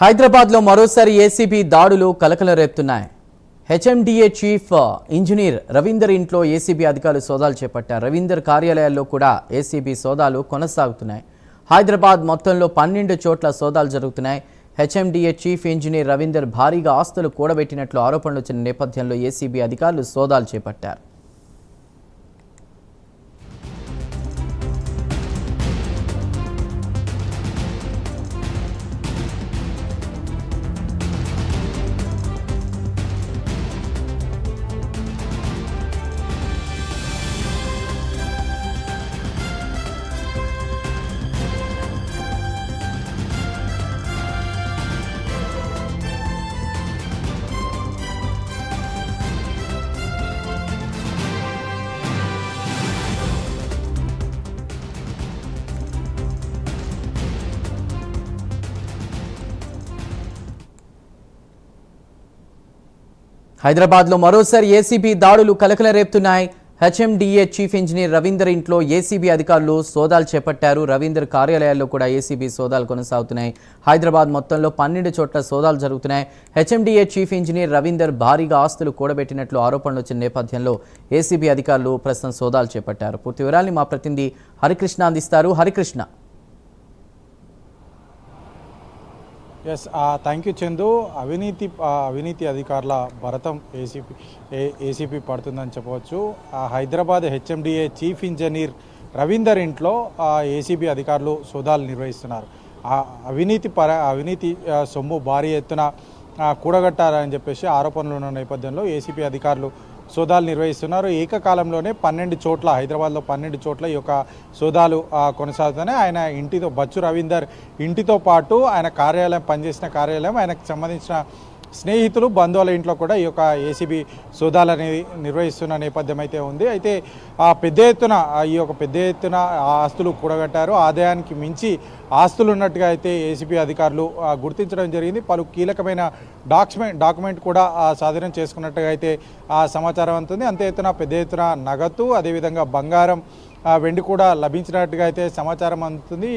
హైదరాబాద్లో మరోసారి ఏసీబీ దాడులు కలకలం రేపుతున్నాయి. హెచ్ఎండిఏ చీఫ్ ఇంజనీర్ రవీందర్ ఇంట్లో ఏసీబీ అధికారులు సోదాలు చేపట్టారు. రవీందర్ కార్యాలయాల్లో కూడా ఏసీబీ సోదాలు కొనసాగుతున్నాయి. హైదరాబాద్ మొత్తంలో 12 చోట్ల సోదాలు జరుగుతున్నాయి. హెచ్ఎండిఏ చీఫ్ ఇంజనీర్ రవీందర్ భారీగా ఆస్తులు కూడబెట్టినట్లు ఆరోపణలు వచ్చిన నేపథ్యంలో ఏసీబీ అధికారులు సోదాలు చేపట్టారు. హైదరాబాద్లో మరోసారి ఏసీబీ దాడులు కలకలం రేపుతున్నాయి. హెచ్ఎండిఏ చీఫ్ ఇంజనీర్ రవీందర్ ఇంట్లో ఏసీబీ అధికారులు సోదాలు చేపట్టారు. రవీందర్ కార్యాలయాల్లో కూడా ఏసీబీ సోదాలు కొనసాగుతున్నాయి. హైదరాబాద్ మొత్తంలో 12 చోట్ల సోదాలు జరుగుతున్నాయి. హెచ్ఎండిఏ చీఫ్ ఇంజనీర్ రవీందర్ భారీగా ఆస్తులు కూడబెట్టినట్లు ఆరోపణలు వచ్చిన నేపథ్యంలో ఏసీబీ అధికారులు ప్రస్తుతం సోదాలు చేపట్టారు. పూర్తి వివరాల్ని మా ప్రతినిధి హరికృష్ణ అందిస్తారు. Harikrishna. Yes, thank you Chandu. అవినీతి అధికారుల భరతం ఏసీపీ పడుతుందని చెప్పవచ్చు. Hyderabad HMDA chief engineer Ravinder ఇంట్లో ఏసీబీ అధికారులు సోదాలు నిర్వహిస్తున్నారు. అవినీతి సొమ్ము భారీ ఎత్తున కూడగట్టారని చెప్పేసి ఆరోపణలు ఉన్న నేపథ్యంలో ఏసీబీ అధికారులు సోదాలు నిర్వహిస్తున్నారు. ఏకకాలంలోనే 12 చోట్ల హైదరాబాద్లో 12 చోట్ల ఈ యొక్క సోదాలు కొనసాగుతున్నాయి. ఆయన ఇంటితో బచ్చు రవీందర్ ఇంటితో పాటు ఆయన పనిచేసిన కార్యాలయం, ఆయనకు సంబంధించిన స్నేహితులు, బంధువుల ఇంట్లో కూడా ఈ యొక్క ఏసీబీ సోదాలు అనేది నిర్వహిస్తున్న నేపథ్యం అయితే ఉంది. అయితే పెద్ద ఎత్తున ఆస్తులు కూడగట్టారు. ఆదాయానికి మించి ఆస్తులు ఉన్నట్టుగా అయితే ఏసీబీ అధికారులు గుర్తించడం జరిగింది. పలు కీలకమైన డాక్యుమెంట్ కూడా స్వాధీనం చేసుకున్నట్టుగా అయితే సమాచారం అందుతుంది. అంతే ఎత్తున పెద్ద ఎత్తున నగదు, అదేవిధంగా బంగారం, వెండి కూడా లభించినట్టుగా అయితే సమాచారం అందుతుంది.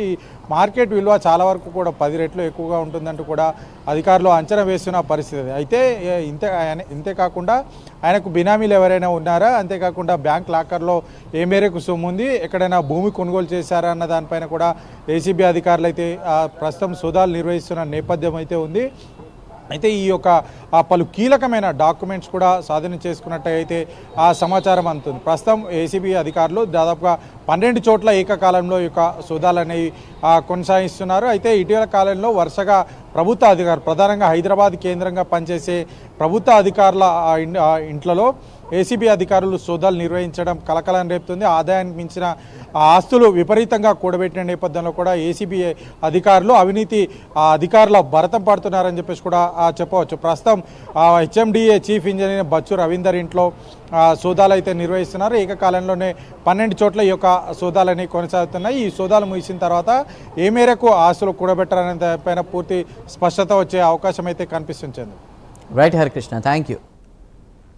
మార్కెట్ విలువ చాలా వరకు కూడా 10 రెట్లు ఎక్కువగా ఉంటుందంటూ కూడా అధికారులు అంచనా వేస్తున్న పరిస్థితి. అయితే ఇంతేకాకుండా ఆయనకు బినామీలు ఎవరైనా ఉన్నారా, అంతేకాకుండా బ్యాంక్ లాకర్లో ఏ మేరకు సొమ్ము ఉంది, ఎక్కడైనా భూమి కొనుగోలు చేశారా అన్న దానిపైన కూడా ఏసీబీ అధికారులు అయితే ప్రస్తుతం సోదాలు నిర్వహిస్తున్న నేపథ్యం అయితే ఉంది. అయితే ఈ యొక్క పలు కీలకమైన డాక్యుమెంట్స్ కూడా స్వాధీనం చేసుకున్నట్టయితే ఆ సమాచారం అందుతుంది. ప్రస్తుతం ఏసీబీ అధికారులు దాదాపుగా 12 చోట్ల ఏకకాలంలో ఈ యొక్క సోదాలు అనేవి కొనసాగిస్తున్నారు. అయితే ఇటీవల కాలంలో వరుసగా ప్రభుత్వ అధికారులు, ప్రధానంగా హైదరాబాద్ కేంద్రంగా పనిచేసే ప్రభుత్వ అధికారుల ఇంట్లలో ఏసీబీ అధికారులు సోదాలు నిర్వహించడం కలకలం రేపుతుంది. ఆదాయానికి మించిన ఆస్తులు విపరీతంగా కూడబెట్టిన నేపథ్యంలో కూడా ఏసీబీ అధికారులు అధికారుల భరతం పడుతున్నారని చెప్పేసి కూడా చెప్పవచ్చు. ప్రస్తుతం HMDA chief engineer Bachchu Ravinder ఇంట్లో సోదాలు అయితే నిర్వహిస్తున్నారు. ఏకకాలంలోనే 12 చోట్ల ఈ యొక్క సోదాలని కొనసాగుతున్నాయి. ఈ సోదాలు ముగిసిన తర్వాత ఏ మేరకు ఆస్తులు కూడబెట్టారనే దానిపైన పూర్తి స్పష్టత వచ్చే అవకాశం అయితే కనిపిస్తుంది. Right Harikrishna, thank you.